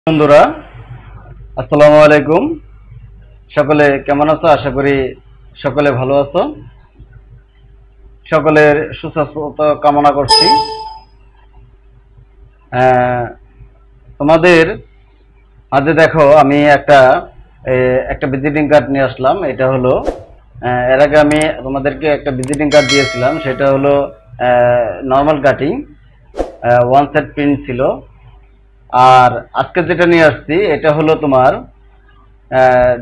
বন্ধুরা, আসসালামু আলাইকুম। সকলে কেমন আছো? আশা করি সকলে ভালো আছো। সকলের সুস্বাস্থ্য কামনা করছি। তোমাদের মাঝে দেখো, আমি একটা ভিজিটিং কার্ড নিয়ে আসলাম। এটা হলো, এর আগে আমি তোমাদেরকে একটা ভিজিটিং কার্ড দিয়েছিলাম। সেটা হলো normal cutting, one set print ছিল। আর আজকে যেটা নিয়ে আসছি এটা হলো তোমার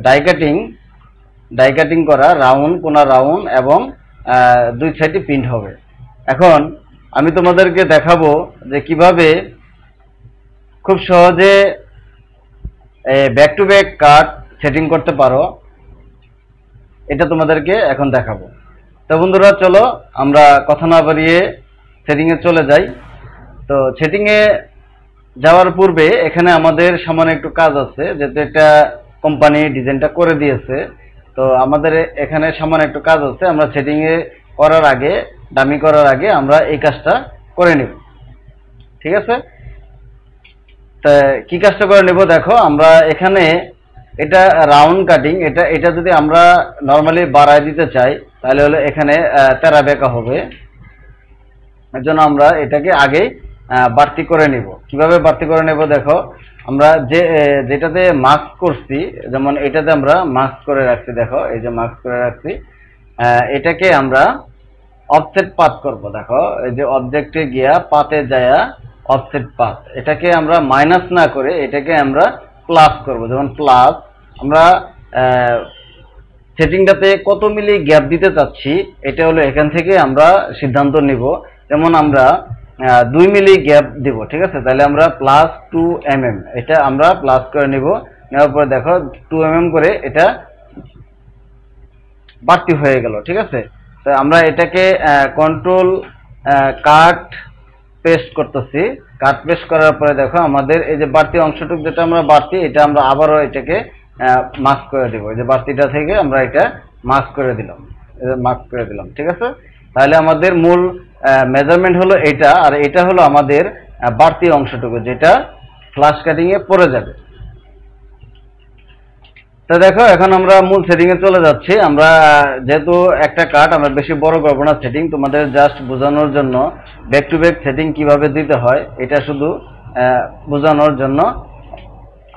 ডাই কাটিং, করা রাউন্ড, কোনা রাউন্ড এবং দুই সাইডে প্রিন্ট হবে। এখন আমি তোমাদেরকে দেখাবো যে কিভাবে খুব সহজে back to back cut setting করতে পারো। এটা তোমাদেরকে এখন দেখাবো। তো বন্ধুরা, চলো আমরা কথা না বাড়িয়ে সেটিংয়ে চলে যাই। তো সেটিংয়ে যাওয়ার পূর্বে এখানে আমাদের সামান্য একটু কাজ আছে, যেহেতু এটা কোম্পানি ডিজাইনটা করে দিয়েছে। তো আমাদের এখানে সামান্য একটু কাজ আছে। আমরা সেটিংয়ে করার আগে, ডামি করার আগে আমরা এই কাজটা করে নেব, ঠিক আছে? তা কি কাজটা করে নেব দেখো। আমরা এখানে এটা রাউন্ড কাটিং, এটা যদি আমরা নর্মালি বাড়ায় দিতে চাই তাহলে হলো এখানে তেরা বেঁকা হবে। এর জন্য আমরা এটাকে আগে বাড়তি করে নিব। কিভাবে বাড়তি করে নেব দেখো। আমরা যেটাতে মাস্ক করছি, যেমন এটাতে আমরা মাস্ক করে রাখছি, দেখো এই যে মাস্ক করে রাখছি। এটাকে আমরা অফসেট পাথ করব। দেখো এই যে অবজেক্টে গিয়া পাতে যায়া অফসেট পাথ, এটাকে আমরা মাইনাস না করে এটাকে আমরা প্লাস করব। যেমন প্লাস, আমরা সেটিংটাতে কত মিলি গ্যাপ দিতে চাচ্ছি এটা হলো এখান থেকে আমরা সিদ্ধান্ত নিব। যেমন আমরা 2 মিলি গ্যাপ দিব, ঠিক আছে? তাহলে আমরা +2 mm, এটা আমরা প্লাস করে নিব। নেওয়ার পরে দেখো 2 mm করে এটা বাড়তি হয়ে গেল, ঠিক আছে? তো আমরা এটাকে কন্ট্রোল কাট পেস্ট করতেছি। কাট পেস্ট করার পরে দেখো আমাদের এই যে বাড়তি অংশটুকু, যেটা আমরা বাড়তি, এটা আমরা আবারও এটাকে মাস্ক করে দেব। এই যে বাড়তিটা থেকে আমরা এটা মাস্ক করে দিলাম, ঠিক আছে? তাহলে আমাদের মূল মেজারমেন্ট হলো এটা, আর এটা হলো আমাদের বাড়তি অংশটুকু যেটা ফ্লাশ কাটিং এ পড়ে যাবে। তো দেখো এখন আমরা মূল সেটিং এ চলে যাচ্ছি। আমরা যেহেতু একটা কাট, আমরা বেশি বড় করবো না সেটিং, তোমাদের জাস্ট বোঝানোর জন্য ব্যাক টু ব্যাক সেটিং কিভাবে দিতে হয় এটা শুধু বোঝানোর জন্য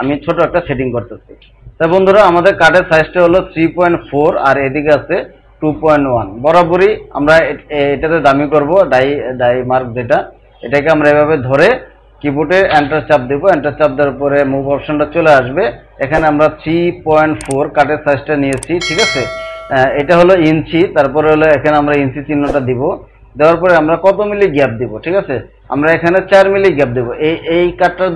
আমি ছোট একটা সেটিং করতেছি। তা বন্ধুরা, আমাদের কাটের সাইজটা হলো 3.4 আর এদিকে আছে 2.1। বরাবরই আমরা এটাতে দামি করব ডাই মার্ক যেটা, এটাকে আমরা এভাবে ধরে কিবোর্ডে এন্টার চাপ দেব। এন্টার চাপ দেওয়ার পরে মুভ অপশনটা চলে আসবে। এখানে আমরা 3.4 কাটের সাইজটা নিয়েছি, ঠিক আছে? এটা হলো ইঞ্চি, তারপরে হলো এখানে আমরা ইঞ্চি চিহ্নটা দিব। দেওয়ার পরে আমরা কত মিলি গ্যাপ দিব, ঠিক আছে? আমরা এখানে 4 মিলি গ্যাপ দেব। এই কাটটার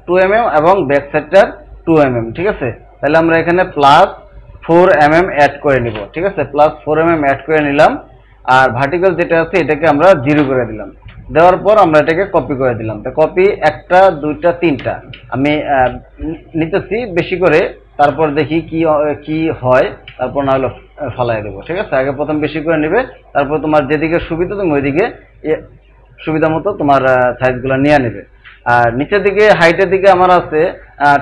2 mm এবং ব্যাক সাইডটার 2 mm, ঠিক আছে? তাহলে আমরা এখানে +4 mm অ্যাড করে নিব, ঠিক আছে? +4 mm অ্যাড করে নিলাম। আর ভার্টিক্যাল যেটা আছে এটাকে আমরা 0 করে দিলাম। দেওয়ার পর আমরা এটাকে কপি করে দিলাম। তো কপি 1টা 2টা 3টা আমি নিতেছি বেশি করে, তারপর দেখি কি হয়, তারপর না হলে ফালাই দেবো, ঠিক আছে? আগে প্রথম বেশি করে নেবে, তারপর তোমার যেদিকে সুবিধা তুমি ওইদিকে সুবিধা মতো তোমার সাইজগুলো নিয়ে নেবে। আর নিচের দিকে হাইটের দিকে আমার আছে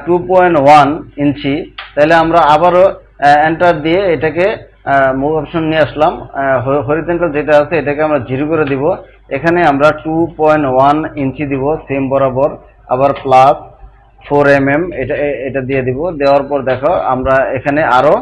2.1 ইঞ্চি। তাহলে আমরা আবারও এন্টার দিয়ে এটাকে মুভ অপশন নিয়ে আসলাম। হরিজন্টাল যেটা আছে এটাকে আমরা 0 করে দিব। এখানে আমরা 2.1 ইঞ্চি দিব সেম বরাবর, আবার +4 mm এটা দিয়ে দিব। দেওয়ার পর দেখো আমরা এখানে আরো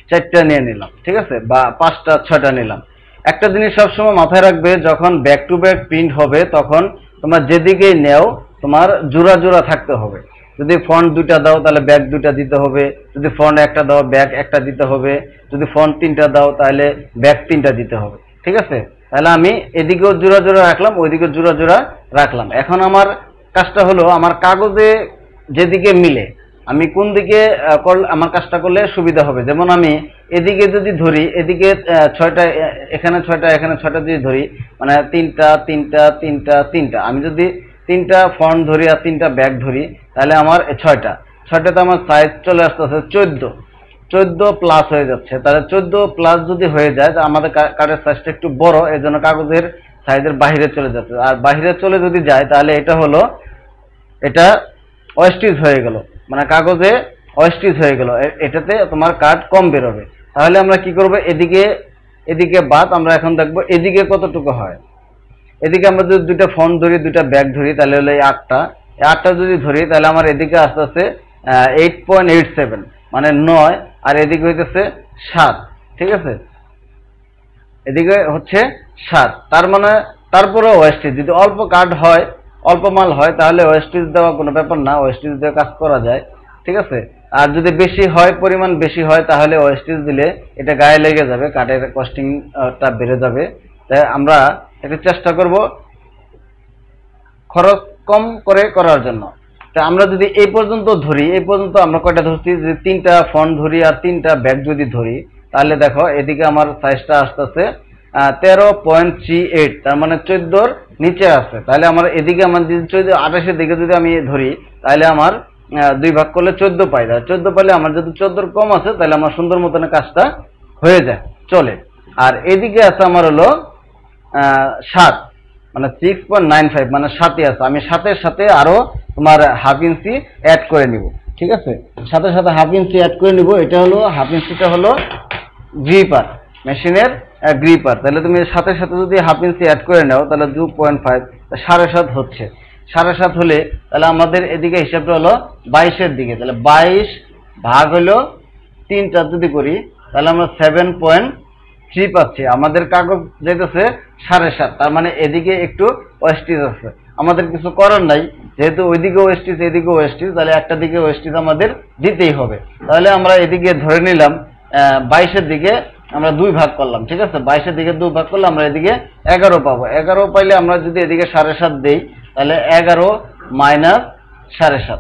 4টা নিয়ে নিলাম, ঠিক আছে? বা 5টা 6টা নিলাম। একটা জিনিস সবসময় মাথায় রাখবে, যখন ব্যাক টু ব্যাক প্রিন্ট হবে তখন তোমার যেদিকেই নেও তোমার জোড়া জোড়া থাকতে হবে। যদি ফ্রন্ট 2টা দাও তাহলে ব্যাক 2টা দিতে হবে, যদি ফ্রন্ট 1টা দাও ব্যাক 1টা দিতে হবে, যদি ফ্রন্ট 3টা দাও তাহলে ব্যাক 3টা দিতে হবে, ঠিক আছে? তাহলে আমি এদিকেও জোড়া জোড়া রাখলাম, ওইদিকেও জোড়া জোড়া রাখলাম। এখন আমার কাজটা হলো, আমার কাগজে যেদিকে মিলে আমি কোন দিকে আমার কাজটা করলে সুবিধা হবে। যেমন আমি এদিকে যদি ধরি, এদিকে 6টা, এখানে 6টা, এখানে 6টা যদি ধরি, মানে 3টা 3টা 3টা 3টা, আমি যদি 3টা ফ্রন্ট ধরি আর 3টা ব্যাক ধরি তাহলে আমার 6টাতে আমার সাইজ চলে আসতেছে 14 প্লাস হয়ে যাচ্ছে। তাহলে 14 প্লাস যদি হয়ে যায়, আমাদের কার্ডের সাইজটা একটু বড়, এই জন্য কাগজের সাইজের বাইরে চলে যাচ্ছে। আর বাইরে চলে যদি যায় তাহলে এটা হলো এটা ওয়েস্টেজ হয়ে গেল, মানে কাগজে ওয়েস্টেজ হয়ে গেল, এটাতে তোমার কাঠ কম বেরোবে। তাহলে আমরা কি করব, এদিকে এদিকে বাদ আমরা এখন দেখবো এদিকে কতটুকু হয়। এদিকে আমরা যদি দুইটা ফোন ধরি, দুইটা ব্যাগ ধরি, তাহলে হলো এই 8টা, এই 8টা যদি ধরি তাহলে আমার এদিকে আস্তে আস্তে 8.87 মানে 9, আর এদিকে হইতেছে 7, ঠিক আছে, এদিকে হচ্ছে 7, তার মানে তারপরে ওয়েস্টেজ যদি অল্প কাঠ হয়, অল্প মাল হয়, তাহলে ওয়েস্টেজ দেওয়া কোনো ব্যাপার না, ওয়েস্টেজ দিয়ে কাজ করা যায়, ঠিক আছে। আর যদি বেশি হয়, পরিমাণ বেশি হয়, তাহলে ওয়েস্টেজ দিলে এটা গায়ে লেগে যাবে, কাঠের কস্টিংটা বেড়ে যাবে। তাই আমরা একটু চেষ্টা করব খরচ কম করে করার জন্য। তা আমরা যদি এই পর্যন্ত ধরি, এই পর্যন্ত আমরা কয়টা ধরছি, যে 3টা ফোন ধরি আর 3টা ব্যাগ যদি ধরি, তাহলে দেখো এদিকে আমার সাইজটা আসতেছে 13.38, তার মানে 14-র নিচে আছে। তাহলে আমার এদিকে আমার যদি 28-এর দিকে যদি আমি ধরি, তাহলে আমার 2 ভাগ করলে 14 পাই। 14 পাইলে আমার যদি 14-র কম আছে, তাহলে আমার সুন্দর মতন কাজটা হয়ে যায়, চলে। আর এদিকে আছে আমার হলো 7, মানে 6.95, মানে 7ই আছে। আমি 7-এর সাথে আরো তোমার হাফ ইঞ্চি অ্যাড করে নিব, ঠিক আছে, সাথে সাথে হাফ ইঞ্চি অ্যাড করে নিব। এটা হলো হাফ ইঞ্চিটা হলো গ্রিপার, মেশিনের গ্রিপার। তাহলে তুমি সাথে সাথে যদি হাফ ইঞ্চি অ্যাড করে নাও, তাহলে 2.5, 7.5 হচ্ছে। 7.5 হলে তাহলে আমাদের এদিকে হিসাবটা হলো 22-এর দিকে। তাহলে 22 ভাগ হলো 3টা যদি করি, তাহলে আমরা 7.3 পাচ্ছি। আমাদের কাগজ যেতেছে 7.5, তার মানে এদিকে একটু ওয়েস্টেজ আছে। আমাদের কিছু করার নাই, যেহেতু ওইদিকে ওয়েস্টেজ এদিকে ওয়েস্টেজ, তাহলে একটা দিকে ওয়েস্টেজ আমাদের দিতেই হবে। তাহলে আমরা এদিকে ধরে নিলাম 22-এর দিকে আমরা 2 ভাগ করলাম, ঠিক আছে, 22-এর দিকে 2 ভাগ করলে আমরা এদিকে 11 পাবো। 11 পাইলে আমরা যদি এদিকে 7.5 দেই, তাহলে 11 মাইনাস 7.5,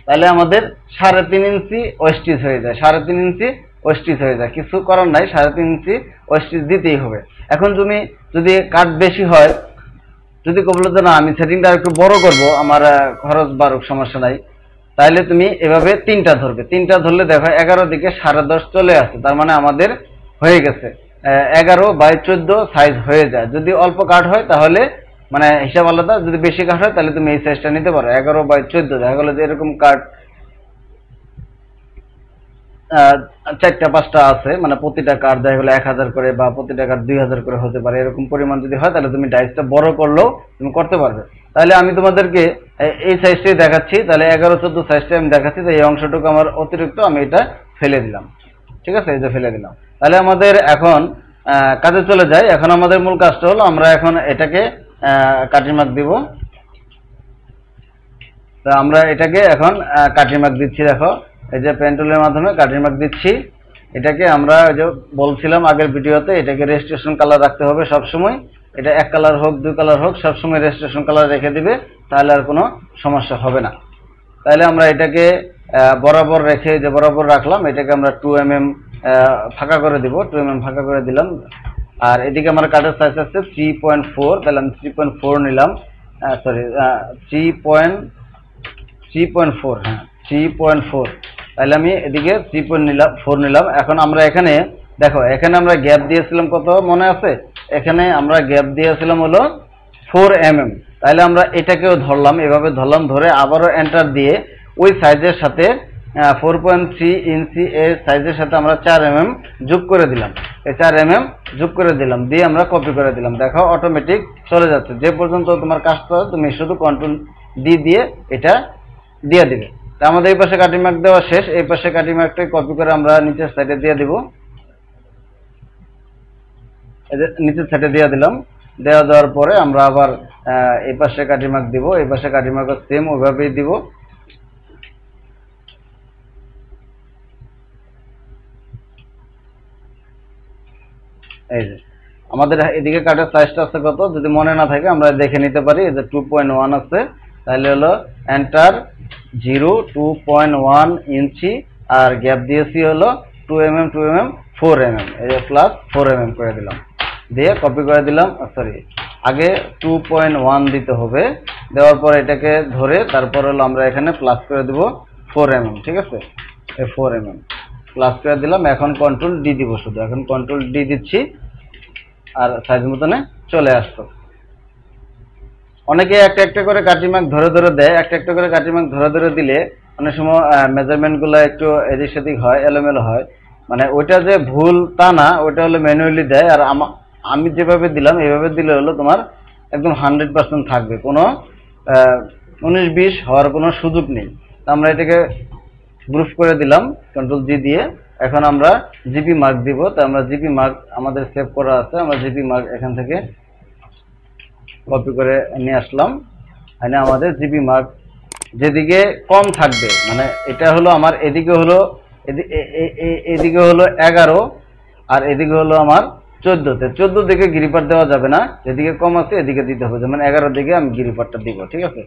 তাহলে আমাদের 3.5 ইঞ্চি ওয়েস্টেজ হয়ে যায়, 3.5 ইঞ্চি ওয়েস্টেজ হয়ে যায়। কিছু করার নাই, 3.5 ইঞ্চি ওয়েস্টেজ দিতেই হবে। এখন তুমি যদি কাঠ বেশি হয়, যদি বলো যে না আমি সেটিংটা একটু বড় করব, আমার খরচ বাড়ুক, সমস্যা নাই, তাহলে তুমি এভাবে 3টা ধরবে। 3টা ধরলে দেখো 11 দিকে 10.5 চলে আসে, তার মানে আমাদের হয়ে গেছে 11/14 সাইজ হয়ে যায়। যদি অল্প কাঠ হয় তাহলে মানে হিসাব আলাদা, যদি বেশি কাঠ হয় তাহলে তুমি এই সাইজটা নিতে পারো 11/14। দেখা গেলো যে এরকম কাঠ 4টা 5টা আছে, মানে প্রতিটা কাঠ দেখা গেলো 1000 করে, বা প্রতিটা কাঠ 2000 করে হতে পারে। এরকম পরিমাণ যদি হয়, তাহলে তুমি ডাইসটা বড় করলেও তুমি করতে পারবে। তাহলে আমি তোমাদেরকে এই সাইজটাই দেখাচ্ছি, তাহলে 11-14 সাইজটা আমি দেখাচ্ছি। তো এই অংশটুকু আমার অতিরিক্ত, আমি এটা ফেলে দিলাম, ঠিক আছে, এই যে ফেলে দিলাম। তাহলে আমাদের এখন কাজে চলে যায়। এখন আমাদের মূল কাজটা হলো আমরা এখন এটাকে কাটিং মার্ক দিব। তো আমরা এটাকে এখন কাটিং মার্ক দিচ্ছি। দেখো এই যে পেন টুলের মাধ্যমে কাটিং মার্ক দিচ্ছি। এটাকে আমরা যে বলছিলাম আগের ভিডিওতে, এটাকে রেজিস্ট্রেশন কালার রাখতে হবে সব সময়। এটা 1 কালার হোক 2 কালার হোক, সব সময় রেজিস্ট্রেশন কালার রেখে দিবে, তাহলে আর কোনো সমস্যা হবে না। তাহলে আমরা এটাকে বরাবর রেখে, যে বরাবর রাখলাম, এটাকে আমরা 2 mm ফাঁকা করে দিব, 2 mm ফাঁকা করে দিলাম। আর এদিকে আমার কাঠের সাইজ আছে 3.4, তাহলে আমি 3.4 নিলাম, সরি 3.4, হ্যাঁ 3.4, তাহলে আমি এদিকে 3.4 নিলাম। এখন আমরা এখানে দেখো, এখানে আমরা গ্যাপ দিয়েছিলাম কত মনে আছে? এখানে আমরা গ্যাপ দিয়েছিলাম হলো 4 mm। তাহলে আমরা এটাকেও ধরলাম, এভাবে ধরলাম, ধরে আবারও এন্টার দিয়ে ওই সাইজের সাথে 4.3 ইঞ্চি এর সাইজের সাথে আমরা 4 mm যোগ করে দিলাম। এই 4 mm যোগ করে দিলাম, দিয়ে আমরা কপি করে দিলাম। দেখো অটোমেটিক চলে যাচ্ছে। যে পর্যন্ত তোমার কাজটা, তুমি শুধু কন্ট্রোল ডি দিয়ে এটা দিয়ে দিবে। তা আমাদের এই পাশে কাটিং মার্ক দেওয়া শেষ। এই পাশে কাটিং মার্কটাই কপি করে আমরা নিচের সাইডে দিয়ে দিব। নিচের সাইডে দিয়ে দিলাম। দেওয়ার পরে আমরা আবার এই পাশে কাটিং মার্ক দিব। এই পাশে কাটিং মার্ক সেম ওইভাবেই দিব। এই যে আমাদের এদিকে কাঠের সাইজটা আছে কত, যদি মনে না থাকে আমরা দেখে নিতে পারি। এই যে 2.1 আছে, তাহলে হলো এন্টার 0 2.1 ইঞ্চি, আর গ্যাপ দিয়েছি হলো 2 mm 2 mm 4 mm, এই যে প্লাস 4 mm করে দিলাম, দিয়ে কপি করে দিলাম। সরি, আগে 2.1 দিতে হবে, দেওয়ার পর এটাকে ধরে তারপর হলো আমরা এখানে প্লাস করে দিব 4 mm, ঠিক আছে, এই 4 mm প্লাস করে দিলাম। এখন কন্ট্রোল ডি দিব, শুধু এখন কন্ট্রোল ডি দিচ্ছি, আর সাইজ মতনে চলে আসতো। অনেকে একটা একটা করে কাঠি মার্ক ধরে ধরে দেয়, একটা একটা করে কাঠি মার্ক ধরে ধরে দিলে অনেক সময় মেজারমেন্টগুলো একটু এদিক সেদিক হয়, এলোমেলো হয়। মানে ওইটা যে ভুল তা না, ওইটা হলো ম্যানুয়ালি দেয়। আর আমি যেভাবে দিলাম এইভাবে দিলে হলো তোমার একদম 100% থাকবে, কোনো 19-20 হওয়ার কোনো সুযোগ নেই। তো আমরা এটাকে গ্রুপ করে দিলাম Ctrl G দিয়ে। এখন আমরা জিপি মার্ক দিব। তো আমরা জিপি মার্ক আমাদের সেভ করা আছে, আমরা জিপি মার্ক এখান থেকে কপি করে নিয়ে আসলাম। এখানে আমাদের জিপি মার্ক যেদিকে কম থাকবে, মানে এটা হলো আমার এদিকে হলো এদিকে হলো 11 আর এদিকে হলো আমার 14। 14 দিকে গিরিপার দেওয়া যাবে না, যেদিকে কম আছে এদিকে দিতে হবে। যেমন 11 দিকে আমি গিরিপারটা দিব, ঠিক আছে।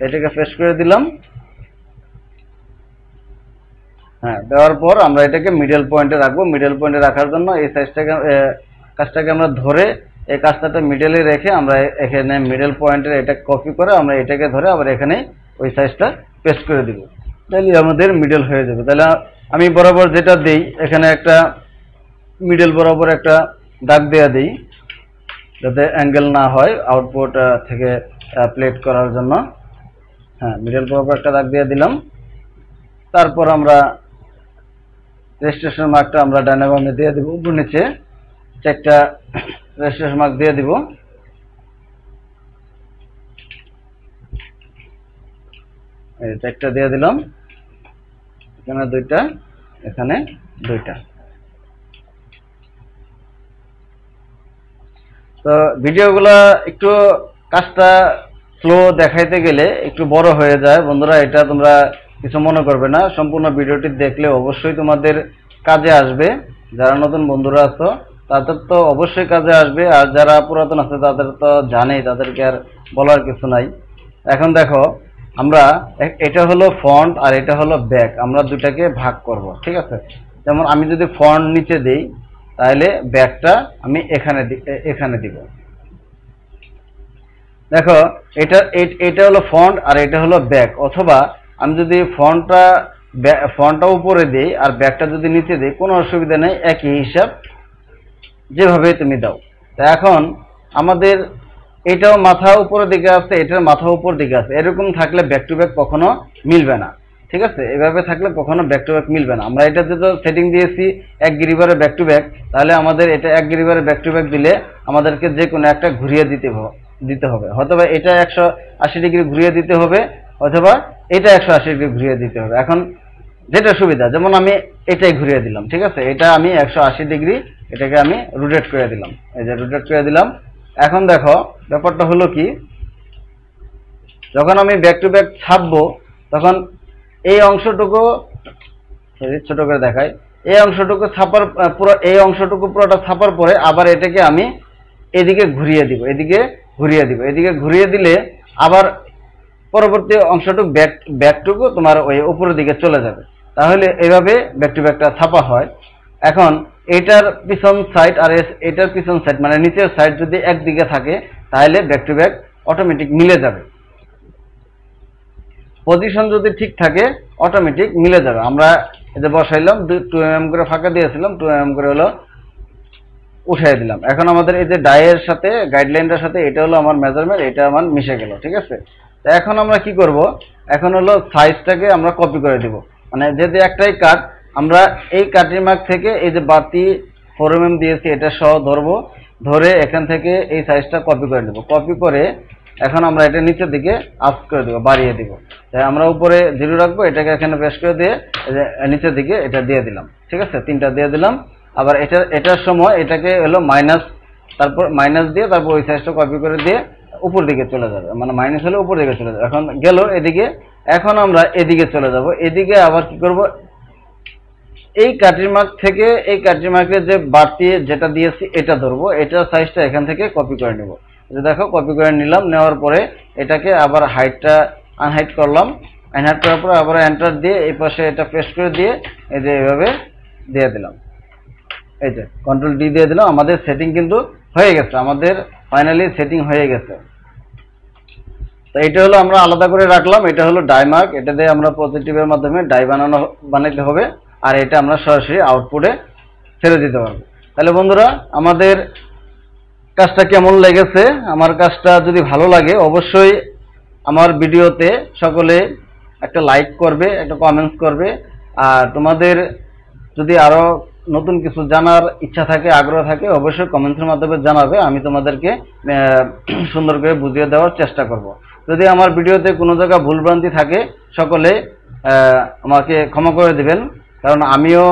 এটাকে পেস্ট করে দিলাম। হ্যাঁ, দেওয়ার পর আমরা এটাকে মিডল পয়েন্টে রাখবো। মিডল পয়েন্টে রাখার জন্য এই সাইজটাকে কাজটাকে আমরা ধরে এই কাজটাতে মিডলে রেখে আমরা এখানে মিডল পয়েন্টের এটা কপি করে আমরা এটাকে ধরে আবার এখানে ওই সাইজটা পেস্ট করে দিব। তাহলে আমাদের মিডল হয়ে যাবে। তাহলে আমি বরাবর যেটা দেই, এখানে একটা মিডল বরাবর একটা দাগ দেয়া দিই, যাতে অ্যাঙ্গেল না হয় আউটপুট থেকে প্লেট করার জন্য। হ্যাঁ, মিডল বরাবর একটা দাগ দিয়ে দিলাম। তারপর আমরা রেজিস্ট্রেশন মার্কটা আমরা ডানে বামে দিয়ে দেবো, উপর নিচে একটা রেজিস্ট্রেশন মার্ক দিয়ে দিব। এই একটা দিয়ে দিলাম, এখানে দুইটা, এখানে দুইটা। তো ভিডিওগুলো একটু কাজটা স্লো দেখাইতে গেলে একটু বড় হয়ে যায় বন্ধুরা, এটা তোমরা কিছু মনে করবে না। সম্পূর্ণ ভিডিওটি দেখলে অবশ্যই তোমাদের কাজে আসবে। যারা নতুন বন্ধুরা আছো তাদের তো অবশ্যই কাজে আসবে, আর যারা পুরাতন আছে তাদের তো জানেই, তাদেরকে আর বলার কিছু নাই। এখন দেখো, আমরা এটা হলো ফন্ট আর এটা হলো ব্যাক, আমরা দুটাকে ভাগ করব, ঠিক আছে। যেমন আমি যদি ফন্ট নিচে দেই তাহলে ব্যাকটা আমি এখানে দিব। দেখো, এটা হলো ফন্ট আর এটা হলো ব্যাক। অথবা আমি যদি ফন্টটা উপরে দিই আর ব্যাকটা যদি নিচে দিই, কোনো অসুবিধা নেই, একই হিসাব, যেভাবে তুমি দাও। তো এখন আমাদের এটাও মাথা উপরের দিকে আছে, এটার মাথা উপর দিকে আছে, এরকম থাকলে ব্যাক টু ব্যাক কখনো মিলবে না, ঠিক আছে। এভাবে থাকলে কখনো ব্যাক টু ব্যাক মিলবে না। আমরা এটাতে তো সেটিং দিয়েছি 1 গিরিবারে ব্যাক টু ব্যাক, তাহলে আমাদের এটা 1 গিরিবারে ব্যাক টু ব্যাক দিলে আমাদেরকে যে কোনো একটা ঘুরিয়ে দিতে হবে। অথবা এটা 180 ডিগ্রি ঘুরিয়ে দিতে হবে, অথবা এটা 180 ডিগ্রি ঘুরিয়ে দিতে হবে। এখন যেটা সুবিধা, যেমন আমি এটাই ঘুরিয়ে দিলাম, ঠিক আছে। এটা আমি 180 ডিগ্রি এটাকে আমি রোটেট করে দিলাম, এই যে রোটেট করে দিলাম। এখন দেখো, ব্যাপারটা হলো কি, যখন আমি ব্যাক টু ব্যাক ছাপবো তখন এই অংশটুকু ছোট করে দেখাই, এই অংশটুকু ছাপার এই অংশটুকু পুরোটা ছাপার পরে আবার এটাকে আমি এদিকে ঘুরিয়ে দিব, এদিকে ঘুরিয়ে দিলে আবার পরবর্তী অংশটুকু ব্যাকটুকু তোমার ওই উপরের দিকে চলে যাবে। তাহলে এইভাবে ব্যাক টু ব্যাকটা ছাপা হয়। এখন এটার পিছন সাইড আর এটার পিছন সাইড মানে নিচের সাইড যদি একদিকে থাকে তাহলে ব্যাক টু ব্যাক অটোমেটিক মিলে যাবে। পজিশন যদি ঠিক থাকে অটোমেটিক মিলে যাবে। আমরা এই যে বসাইলাম, 2 mm করে ফাঁকা দিয়েছিলাম, 2 mm করে হলো উঠাই দিলাম। এখন আমাদের এই যে ডায়ের সাথে গাইডলাইনটার সাথে এটা হলো আমার মেজারমেন্ট, এটা আমার মিশে গেল, ঠিক আছে। তো এখন আমরা কি করব, এখন হলো সাইজটাকে আমরা কপি করে দিব। মানে যেহেতু একটাই কাট, আমরা এই কাটিং মার্ক থেকে এই যে বাতি 4 mm দিয়েছি এটা সহ ধরবো, ধরে এখান থেকে এই সাইজটা কপি করে নেব। কপি করে এখন আমরা এটা নিচের দিকে আপ করে দেবো, বাড়িয়ে দিব। তাই আমরা উপরে 0 রাখবো, এটাকে এখানে পেস্ট করে দিয়ে নিচের দিকে এটা দিয়ে দিলাম, ঠিক আছে। 3টা দিয়ে দিলাম। আবার এটার সময় এটাকে হলো মাইনাস, তারপর মাইনাস দিয়ে তারপর ওই সাইজটা কপি করে দিয়ে উপর দিকে চলে যাবে, মানে মাইনাস হলে উপর দিকে চলে যাবে। এখন গেল এদিকে, এখন আমরা এদিকে চলে যাব। এদিকে আবার কি করব, এই কাটিং মার্ক থেকে এই কাটিং মার্কের যে বাড়তি যেটা দিয়েছি এটা ধরবো, এটার সাইজটা এখান থেকে কপি করে নেব। দেখো, কপি করে নিলাম। নেওয়ার পরে এটাকে আবার হাইটটা আনহাইট করলাম, আনহাইট করার পরে আবার এন্টার দিয়ে এই পাশে এটা পেস্ট করে দিয়ে এই যে এভাবে দিয়ে দিলাম, এই যে Ctrl D দিয়ে দিলাম। আমাদের সেটিং কিন্তু হয়ে গেছে, আমাদের ফাইনালি সেটিং হয়ে গেছে। তো এটা হলো আমরা আলাদা করে রাখলাম, এটা হলো ডাই মার্ক, এটা দিয়ে আমরা পজিটিভের মাধ্যমে ডাই বানাইতে হবে, আর এটা আমরা সরাসরি আউটপুটে ছেড়ে দিতে পারবো। তাহলে বন্ধুরা, আমাদের কাজটা কেমন লেগেছে। আমার কাজটা যদি ভালো লাগে অবশ্যই আমার ভিডিওতে সকলে একটা লাইক করবে, একটা কমেন্টস করবে। আর তোমাদের যদি আরো নতুন কিছু জানার ইচ্ছা থাকে, আগ্রহ থাকে, অবশ্যই কমেন্টসের মাধ্যমে জানাবে। আমি তোমাদেরকে সুন্দর করে বুঝিয়ে দেওয়ার চেষ্টা করব। যদি আমার ভিডিওতে কোনো জায়গা ভুলভ্রান্তি থাকে সকলে আমাকে ক্ষমা করে দিবেন, কারণ আমিও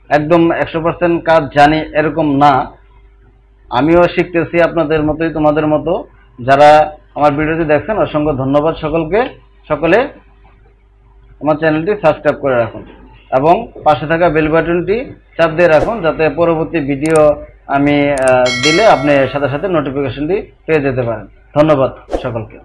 একদম 100% কাজ জানি এরকম না। আমিও শিখতেছি আপনাদের মতোই, তোমাদের মতো। যারা আমার ভিডিওটি দেখছেন অসংখ্য ধন্যবাদ সকলকে। সকলে আমার চ্যানেলটি সাবস্ক্রাইব করে রাখুন এবং পাশে থাকা বেল বাটনটি চাপ দিয়ে রাখুন, যাতে পরবর্তী ভিডিও আমি দিলে আপনি সাথে সাথে নোটিফিকেশনটি পেয়ে যেতে পারেন। ধন্যবাদ সকলকে।